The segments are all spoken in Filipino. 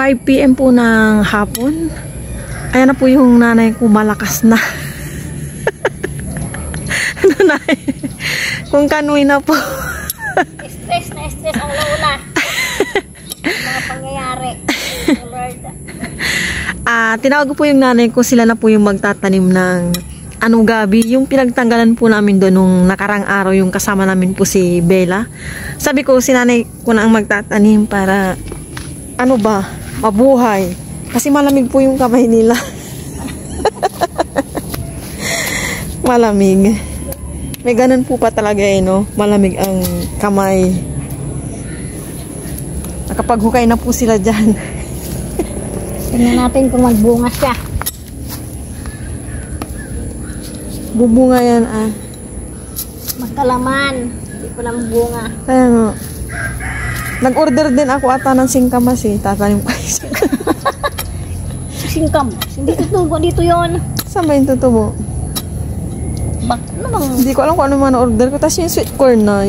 5 PM po ng hapon. Ayan na po yung nanay ko, malakas na. Nanay, kung kanoy na po. Stress na stress ang lola. Mga pangyayari. Lord. Tinawag ko po yung nanay ko, sila na po yung magtatanim ng gabi. Yung pinagtanggalan po namin doon nung nakarang araw, yung kasama namin po si Bella. Sabi ko, si nanay ko na ang magtatanim para mabuhay. Kasi malamig po yung kamay nila. Malamig. May ganun po pa talaga no? Malamig ang kamay. Nakapaghukay na po sila dyan. Tingnan natin kung magbunga siya. Bubunga yan Magkalaman. Hindi ko lang bunga. Kaya nga. Nag-order din ako ata ng singkamas tatanim ko. Singkam. Hindi tutubo dito yon. Saan ba yung tutubo? Ano bang? Hindi ko alam kung ano man order ko. Tapos yung sweet corn na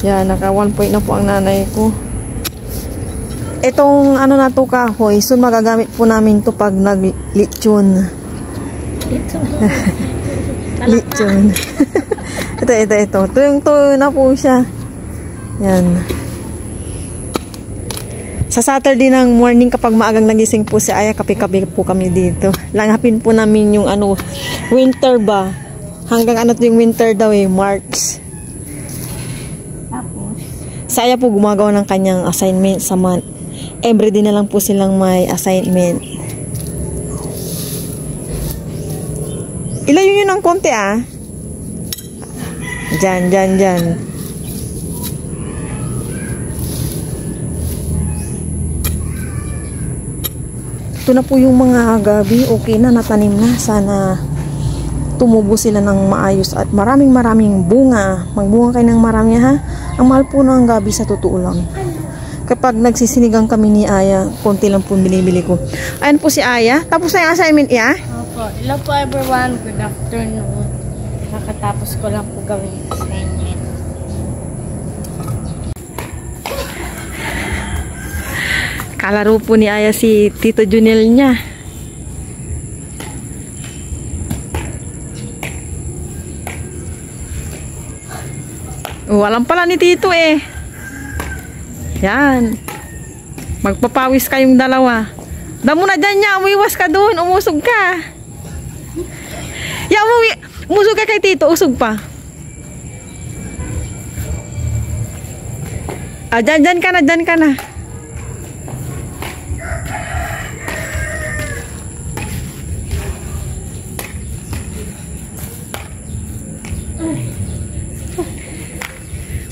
Yan, naka 1 point na po ang nanay ko. Itong na to kahoy, so magagamit po namin to pag nag-lechon. Lechon. Ito. Tuyong-tuyo na po siya. Yan. Sa Saturday ng morning kapag maagang nagising po si Aya, kape-kape po kami dito. Langapin po namin yung winter ba? Hanggang yung winter daw March. Tapos? Si Aya po gumagawa ng kanyang assignment sa month. Everyday na lang po silang may assignment. Ilayo yun ng konti Diyan. Ito na po yung mga gabi. Okay na, natanim na. Sana tumubo sila ng maayos at maraming bunga. Magbunga kayo ng marami Ang mahal po ng gabi sa totoo lang. Kapag nagsisinigang kami ni Aya, konti lang po binibili ko. Ayan po si Aya. Tapos na yung assignment Opo. Hello po everyone. Good afternoon. Kakatapos ko lang po gawin yung assignment. Kalaro po ni Aya si Tito Junel niya. Walang pala ni Tito Yan. Magpapawis kayong dalawa. Damo na dyan niya. Umiwas ka doon. Umusog ka. Umusog ka kay Tito. Usog pa. Dyan ka na.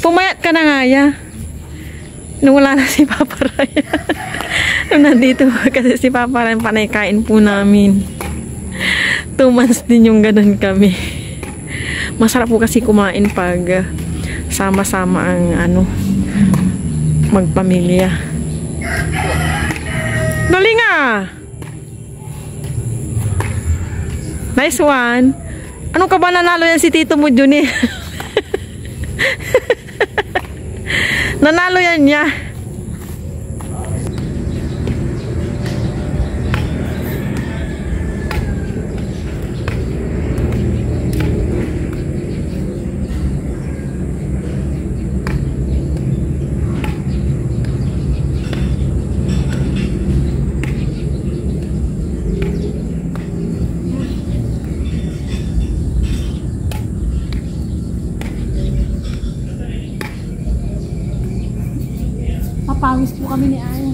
Pumayat ka na nga, nung wala na si Papa Ryan. Nung nandito kasi si Papa Ryan, panay kain po namin. 2 months din yung ganun kami. Masarap po kasi kumain pag sama-sama ang magpamilya. Dali nga! Nice one! Ano ka ba nanalo yan si Tito mo, Juni? Nanalo yan niya. Papawis po kami ni Aya.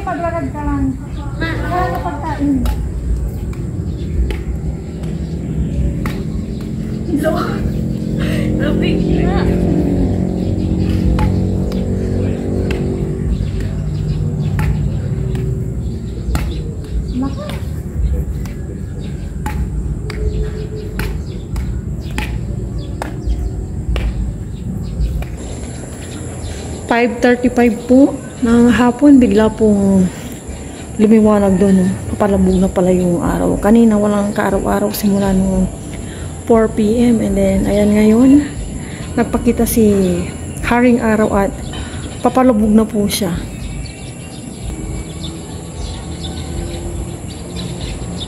Maglakad ka lang. Wala na pagkain. Tubig na. 5:35 po ng hapon, bigla pong lumiwanag doon. Papalabog na pala yung araw. Kanina walang kaaraw-araw simula nung 4 p.m. And then, ayan ngayon, nagpakita si Haring Araw at papalabog na po siya.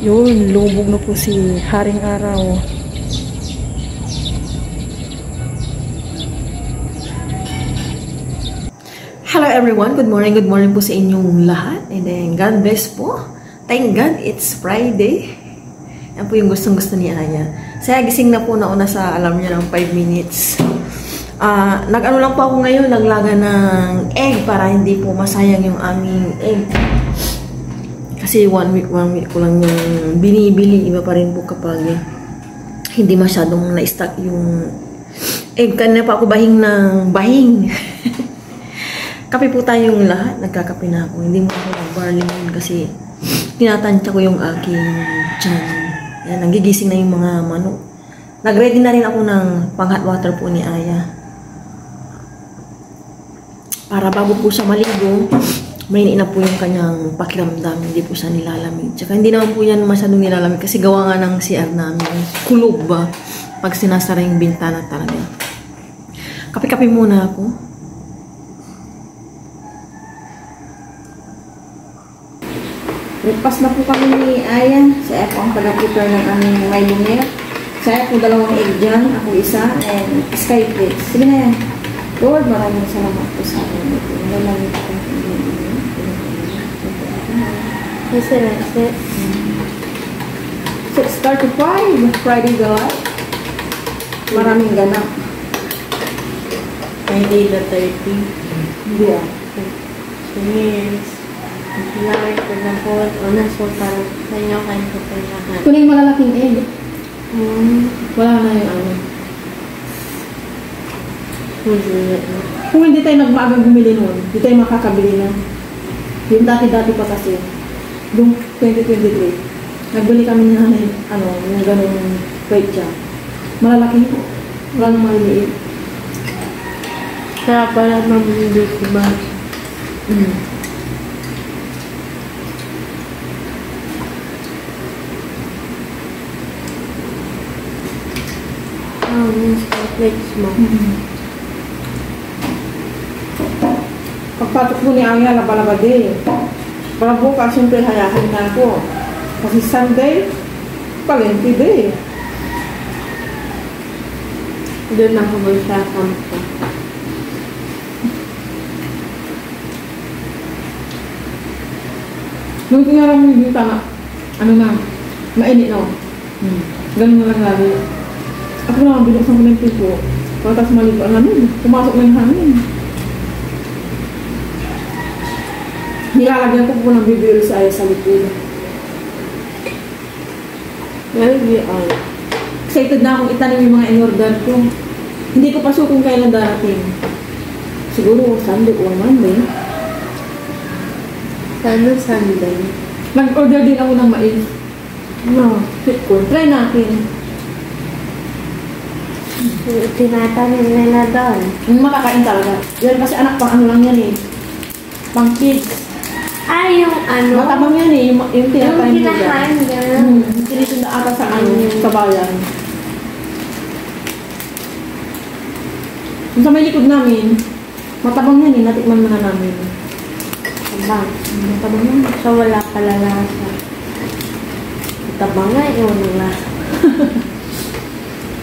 Yun, lubog na po si Haring Araw. Hello everyone, good morning po sa inyong lahat. And then, God bless po. Thank God, it's Friday. Yan po yung gustong-gusto ni Aya. Saya gising na po nauna sa alarm niya ng 5 minutes. Nag-ano lang po ako ngayon, naglaga ng egg para hindi po masayang yung aming egg. Kasi one week ko lang yung binibili. Iba pa rin po kapag hindi masyadong na-stock yung egg. Kanina pa ako bahing ng bahing. Kape po tayong lahat. Nagkakape na ako. Hindi mo ako nag-barley yun kasi tinatansya ko yung aking tiyan. Yan, nagigising na yung mga manok. Nag-ready na rin ako ng pang-hot water po ni Aya. Para bago po siya maligo, mainit na po yung kanyang pakiramdam. Hindi po siya nilalamig. Tsaka hindi naman po yan masyadong nilalamig kasi gawa nga ng CR namin. Kulog ba? Pag sinasara yung bintana talaga. Kape-kape muna ako. Breakfast na po kami ni Aya. Saya po ang pag-prepare ng aming Milo milk. Saya po 2 egg dyan. Ako isa. And sky plates. Sige na yan. Lord, maraming salamat po sa akin. Maraming po kong pinag-ibig. So, start to 5. Friday July. Maraming ganap. Friday the 30. Yeah. Yes. Like, for example, unas po para sa inyo kayo po lahat. Kunin yung malalaking egg. Wala na yung ano. Kung hindi tayo nagmaagang bumili noon, hindi tayo makakabili na. Yung dati-dati pa kasi, yung 2023, nagbili kami na ano, yung ganun weight siya. Malalaki po. Wala nang maliliit. Kaya pala mamili ko ba? Yung plates mo. Pagpatok po ni Aya, laba-laba din. Para bukas, siyempre hayahan na ako. Kasi Sunday, palengke din. Doon ako ba sa kampo? Nung tinarang mo yung tama, ano na, mainit na. Ganun na lang lagi. Ako naman, binuksan ko ng pinto. Pagkatapos maligo ang namin, pumasok na yung hangin. Nilalagyan ko po ng bibiro sa Aya sa likod. Excited na akong itanim yung mga in-order ko. Hindi ko pa sure kung kailan darating. Siguro Sunday or Monday. Sana Sunday. Nag-order din ako ng mais. Sweet corn. Try natin. Tinatanim nila doon. Makakain talaga. Yan kasi anak pang ano lang yan eh. Pang kids. Ay, yung ano? Matabang yan eh. Yung tinatanim nila. Yung kinakain gano'n. Tinitinda ata sa ano, sa bayan. Yung sa may likod namin, matabang yan eh. Natikman mo na namin. Tabang. Matabang yan. So, wala pala lasa. Tabang nga, iwan ng lasa.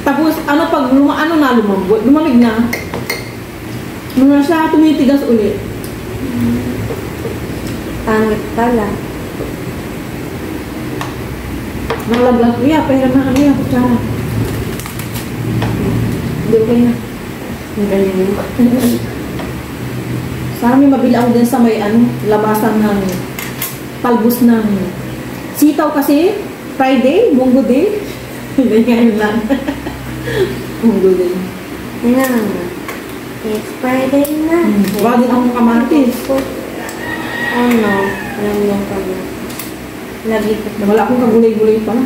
Tapos, ano pag lumambot, lumamig na. Nung siya tumitigas ulit. Pangit pala. Nalaglag. Iya, pahiram na kami ang kutsara. Hindi okay na. Ang galing mo. Sana may mabili ako din sa may labasan ng talbos ng sitaw kasi. Friday, Munggo Day. Hindi ngayon lang. Munggo Day. Na. It's Friday na. Wala din akong kamatis. Oh no. Alam mo yung kamatis. Lagi ko. Wala akong kagulay-gulay pala.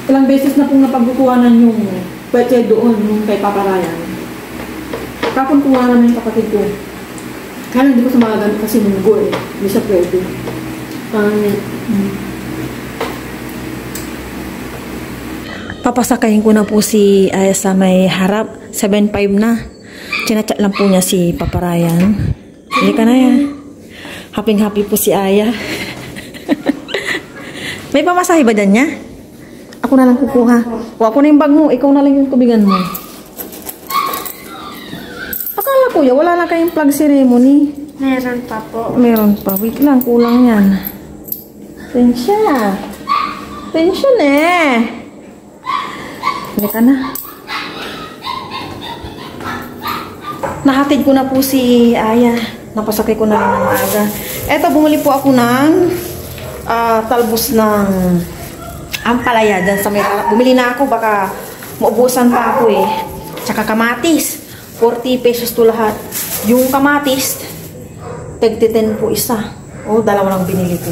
Ilang beses na pong napagkukuhanan yung pwede doon, yung kay Papa Ryan. Kapon kuha na yung kapatid ko. Kaya hindi ko sa mga ganun kasi munggo eh. Hindi siya pwede. Papasakayin ko na po si Aya sa may harap. 7'5 na. Chinachat lang po niya si Papa Ryan. Hindi ka na yan. Happy-happy po si Aya. May pamasahe ba dyan niya? Ako na lang kukuha. Kuha ko na yung bag mo. Ikaw na lang yung tubigan mo. Akala ko wala na kayong flag ceremony. Meron pa po. Meron pa. Wait lang. Kulang yan. Tensya. Tensyon eh. Hindi ka na. Nahatid ko na po si Aya. Napasakay ko na rin ng maaga. Eto, bumili po ako ng talbos ng ampalaya dyan sa may harap. Bumili na ako, baka maubusan pa ako eh. Tsaka kamatis. 40 pesos to lahat. Yung kamatis, 10 po isa. O, dalawa lang binili ko.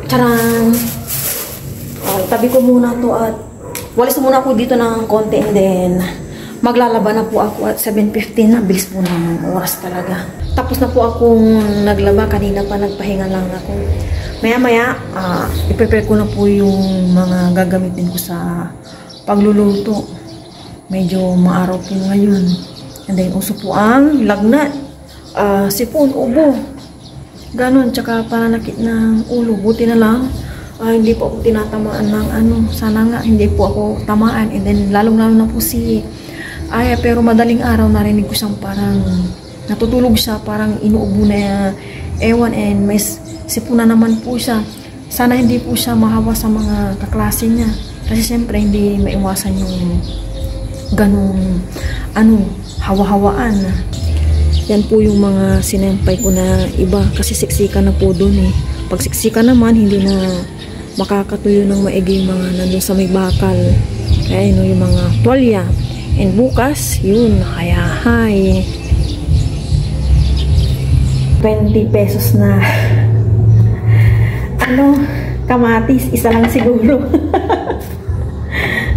Charang! Tabi ko muna to at walis muna ako dito ng konti and then maglalaba na po ako at 7:15 na. Bilis po ng oras talaga. Tapos na po akong naglaba. Kanina pa nagpahinga lang ako. Maya-maya, i-prepare ko na po yung mga gagamitin ko sa pagluluto. Medyo maaraw po ngayon. And then, uso po ang lagnat. Sipon, ubo. Ganon, tsaka pananakit ng ulo. Buti na lang, hindi po ako tinatamaan ng sana nga, hindi po ako tamaan. And then, lalong-lalo na po si Aya. Pero madaling araw, narinig ko siyang parang natutulog siya, parang inuubo na ewan and may sipuna naman po siya. Sana hindi po siya mahawa sa mga kaklase niya. Kasi siyempre hindi maiwasan yung ganong hawa-hawaan. Yan po yung mga sinempay ko na iba kasi siksika na po doon eh. Pag siksika naman, hindi na makakatuyo ng maigi yung mga nandun sa may bakal. Kaya yun yung mga tuwalya. And bukas, yun, kaya hi. 20 pesos na kamatis, isa lang siguro.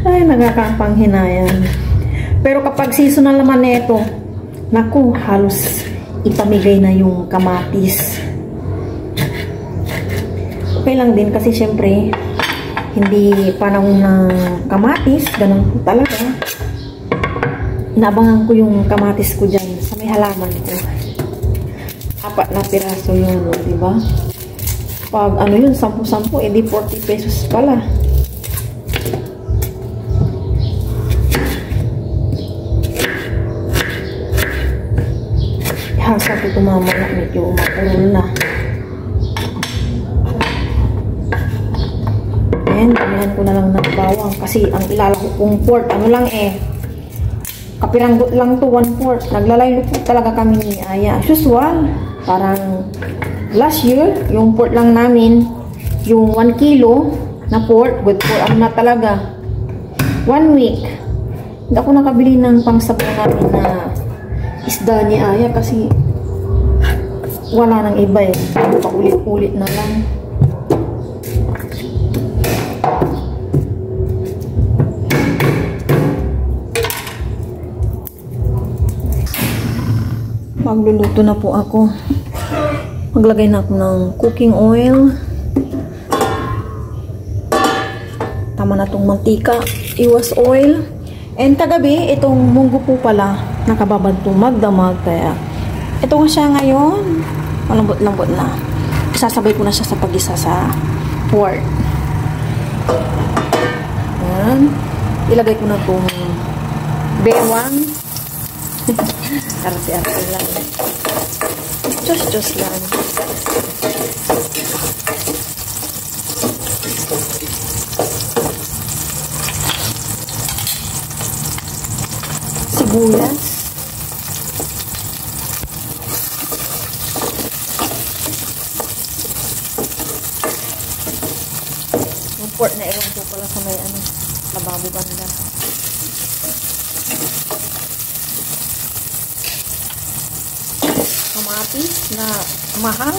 Ay, nagkakapanghinayang. Pero kapag seasonal naman nito, naku, halos ipamigay na yung kamatis. Okay lang din kasi syempre, hindi panahon ng kamatis, ganun po talaga. Inaabangan ko yung kamatis ko dyan sa may halaman ko. 4 na piraso yun, diba? Pag yun, 10-10, edi 40 pesos pala. Ihasa ko tumama na, medyo mapurol na. Ayan, damihan ko na lang ng bawang kasi ang ilalako kong pork, kapiranggot lang to, 1/4. Naglalaylo po talaga kami ni Aya. Usual, parang last year, yung pork lang namin, yung 1 kilo na pork, with pork, na talaga. 1 week. Hindi ako nakabili ng pangsabaw namin na isda ni Aya kasi wala nang iba eh. Paulit-ulit na lang. Magluluto na po ako. Maglagay na ako ng cooking oil. Tama na itong mantika. Iwas oil. And kagabi, itong munggo po pala, nakababad to magdamag. Kaya, ito nga siya ngayon. Malambot-lambot na. Isasabay ko na siya sa pag-isa sa pork. Ayan. Ilagay ko na itong bewang. Arte-arte lang. Diyos lang. Sibuyas. Port na ewan po pala sa may ano, lababo banda. Kamatis na mahal.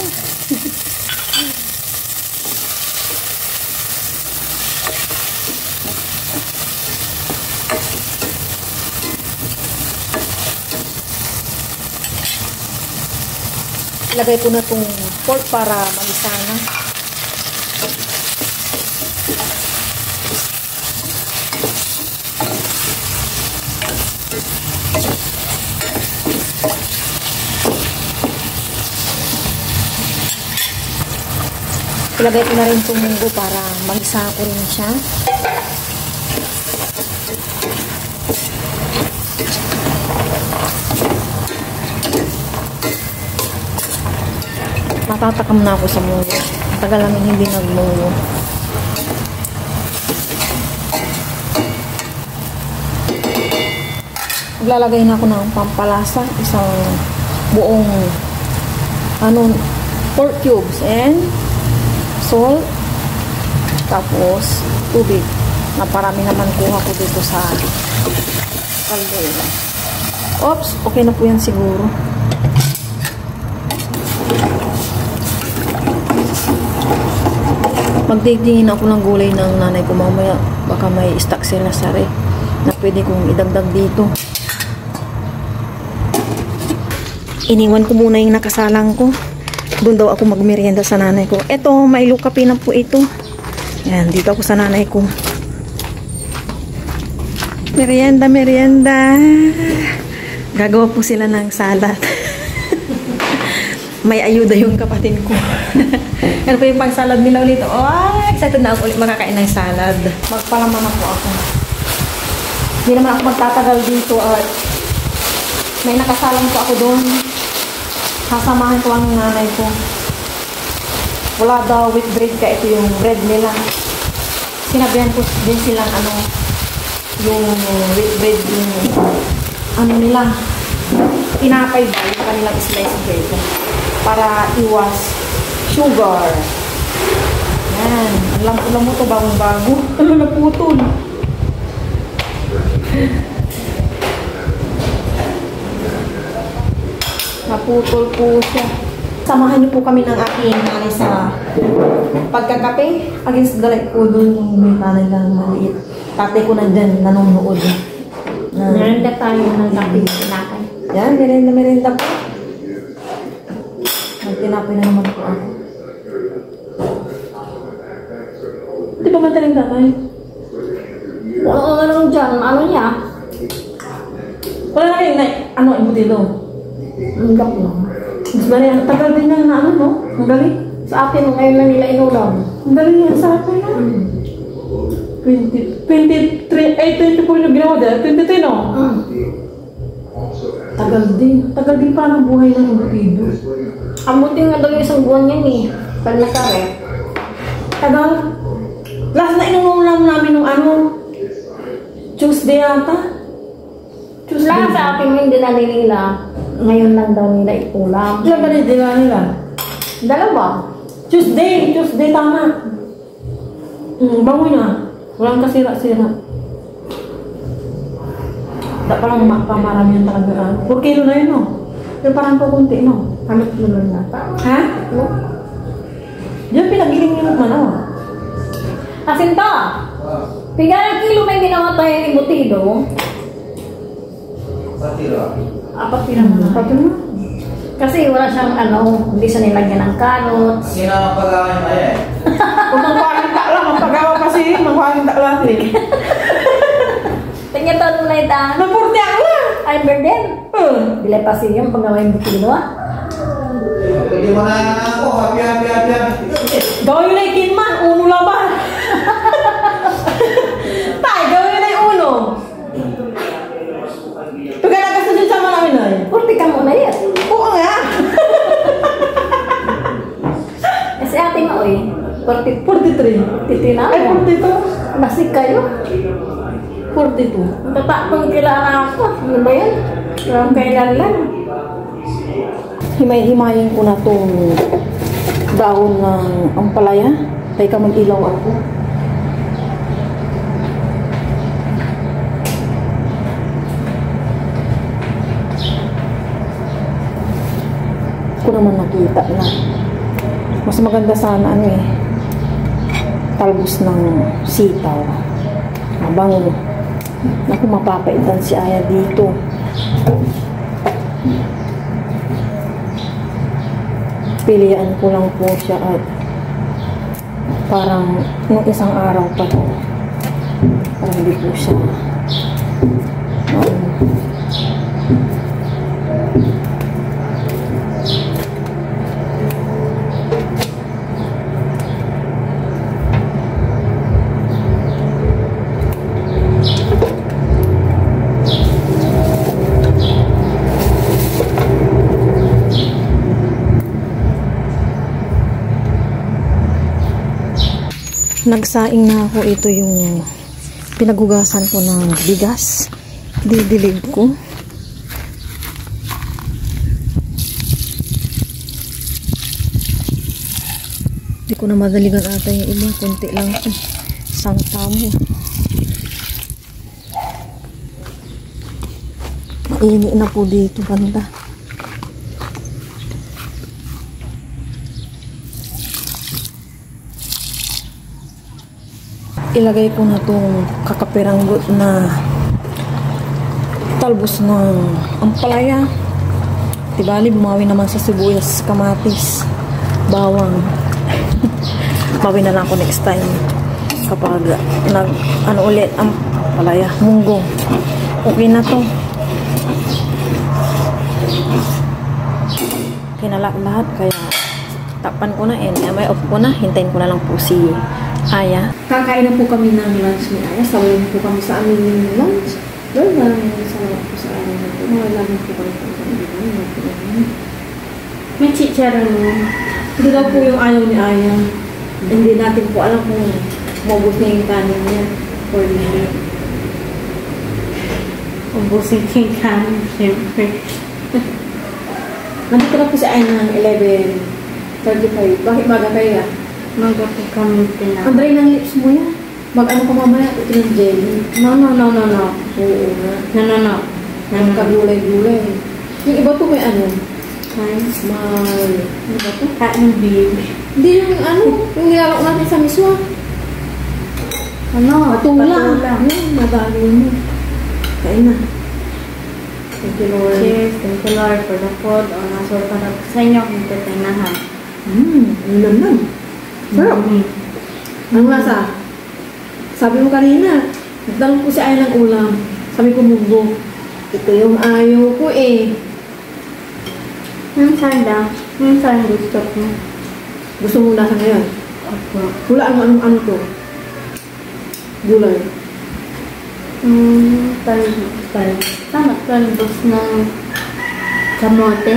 Ilagay ko na itong pork para malisa na. Ilagay ko na rin itong munggo para malisa ko rin siya. Natatakam na ako sa munggo. Tagal namin hindi nagmunggo. Maglalagay na ako ng pampalasa. Isang buong pork cubes and salt. Tapos tubig. Naparami naman kuha ko dito sa kaldero. Oops, okay na po yan siguro. Magdigdingin ako ng gulay ng nanay ko mamaya. Baka may stock sila sa ref na pwede kong idagdag dito. Iniwan ko muna yung nakasalang ko. Doon daw ako magmerienda sa nanay ko. Eto, may lukapi na po ito. Yan, dito ako sa nanay ko. Merienda, merienda. Gagawa po sila ng salad. May ayuda yung kapatid ko. Ano po yung pang-salad nila ulit? Oh, excited na ako ulit makakain ng salad. Magpalaman na po ako. Hindi naman ako magtatagal dito at may nakasalang po ako doon. Sasamahan ko ang nanay ko. Wala daw with bread ka. Ito yung bread nila. Sinabihan ko din silang yung with bread yung nila. Tinapay ba yung kanilang slice bread para iwas sugar. Yan. Alam mo ito bagong-bago. Naputol. Naputol po siya. Samahan niyo po kami ng aking nanay sa pagkakape. Against the light po doon yung may nanay lang maliit. Tatay ko nandyan nanonood. Merenda tayo ng kape. Yan, merenda po. Magtinapay na naman po ako. Di ba madaling tatay? Ano dyan? Ano niya? Wala na kayo na, embutido. Ang gap no? Mas bali, tagal din yan na no? Ang galing. Sa atin, ngayon na nila inulam. Ang galing yan sa akin na. 23, 24 yung ginawa dyan. 23 no? Tagal din. Tagal din pa ang buhay ng embutido. Ang buti nga daw yung isang buwan yan eh. Pag nakarep. Tagal. Last na inuulam namin nung Tuesday ata. Wala sa akin yung dinali nila. Ngayon lang daw nila ikulam. Ilan ba nila nila? Dalawa. Tuesday tama. Bango na. Walang kasira-sira. Da parang pamarami yan talaga. 4 kilo na yun, no? Pero parang po kunti, no? Hanap naman nata. Ha? No? Diyan pinagiling niyo man, no? Asinta! Piga ng kilo may ginawa tayo ng embutido. 4 kilo na. Pato na. Kasi wala siyang hindi siya nilagyan ng carrots. Sino ang pag-away mo eh? Kung magpalinta lang, ang pagawa kasi, magpalinta lang eh. Tingnan to nung naita. Napurti ako na! Ay, burden. Bila pa siya yung paggawa yung embutido. Hindi mo na ako. Happy. Gawin na yung kinman, uno laban. Tay, gawin na yung uno. Pagkala ka sa sama namin na eh. Purti ka muna yan. Oo nga. Kasi ate nga oy. 43. Titina Ay, mo. 42. Basig kayo. 42. Tatakong kailangan ako. Ano ba yan? Parang kailan lang. Himay-himayin ko na itong dahon ng ampalaya. Teka, mag-ilaw ako. ko naman nakita na mas maganda sana ano eh, talbos ng sitaw. Mabango. Naku, mapapaitan si Aya dito. Pilihan ko lang po siya at parang nung isang araw pa to. Parang hindi po siya nagsaing na ako. Ito yung pinaghugasan ko ng bigas. Didilig ko. Hindi ko na madaligan ata yung iba. Kunti lang ito. Isang tamo. Mainit na po dito banda. Ilagay ko na itong kakapiranggot na talbos ng ampalaya. Tibali, bumawi naman sa sibuyas, kamatis, bawang. Bawi na lang ako next time kapag ano ulit ang ampalaya, munggo. Okay na to. Okay na lahat, kaya takpan ko na and may off ko na. Hintayin ko na lang po si Aya. Kakain na po kami ng lunch ni Aya. Saway na po kami sa aming lunch. Well, maraming salamat po sa araw na po. Maraming po kami po kami. May chicharon mo. Hindi daw po yung ayaw ni Aya. Hindi natin po alam kung maubos na yung kanin niya for dinner. Ubusin ko yung kanin, syempre. Nandito na po si Aya ng 11:35. Bakit maga kayo? Maga po kami pinag. Ang dry ng lips mo yan. Mag-ano ka mamaya, ito ng jelly. No. Oo nga. No. Kagulay-gulay. Yung iba to may ano? Nice. Ano ba to? Kain big. Hindi yung ano, yung nilalak natin sa miswa. Ano? Patula. Yan, madali mo. Kain na. Thank you, Lord. Cheers. Thank you, Lord, for the food. O, nasort ka na sa inyo kung tutinahan. Ang lamnan. Sarap. Anong lasa? Sabi mo kanina, nagtanong ko si Aya ng ulam. Sabi ko, munggo. Ito yung ayaw ko eh. Minsan lang. Minsan gusto ko. Gusto mong lasa ngayon? Opo. Wala ano to? Gulay. Talbos ng kamote.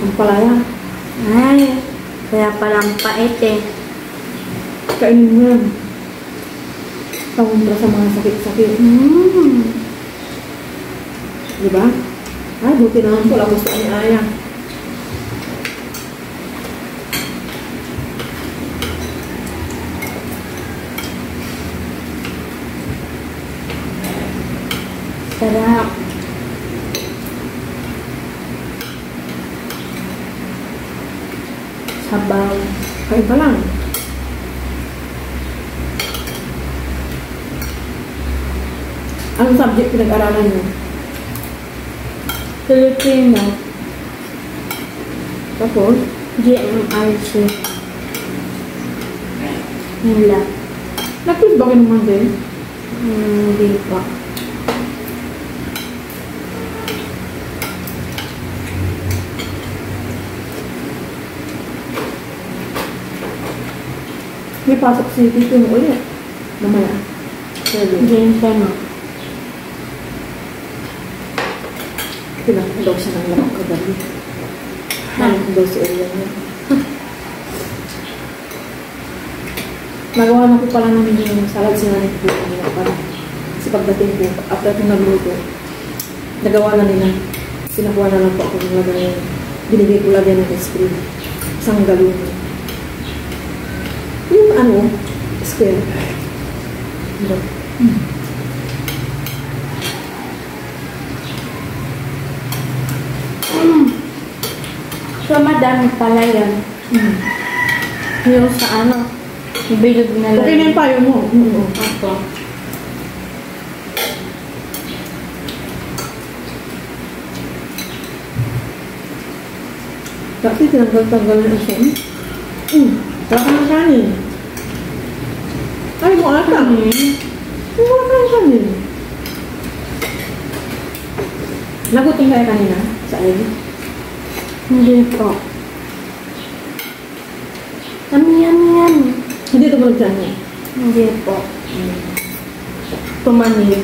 Ang palaya. Ay, kaya palang pait eh. Kainin mo yan. Pangumbra sa mga sakit-sakit. Diba? Ay, buti naman po. Gusto ni Aya. Sarap. Sabaw. Kain pa lang. Anong subject pinag-aralan mo? Filipino. Tapos? GMRC. Nila. Nag-quiz ba kayo naman din? Hindi pa. May pasok si Tito mo ulit. Namaya. James ano? Kailangan daw siya ng lamang kagabi. Kailangan daw si Elian niya. Nagawa na po pala namin yung salad sinanay po kanina pala. Kasi pagdating po, after kong nagluto, nagawa na nila. Sinakuha na lang po ako ng lagay. Binigay ko lagay ng ice cream. Isang galon. Yung ano, square. Diba? So, madami pala yan. Yung sa ano, bilog na lang. Okay na yung payo mo. Opo. Kasi tinanggal-tanggal na asin. Wala ka ng kanin. Ay, mo ata. Wala ka ng kanin. Naguting kayo kanina sa ID? Hindi po. Yum. Hindi ito mo nagsan niya. Hindi po. Tumanib.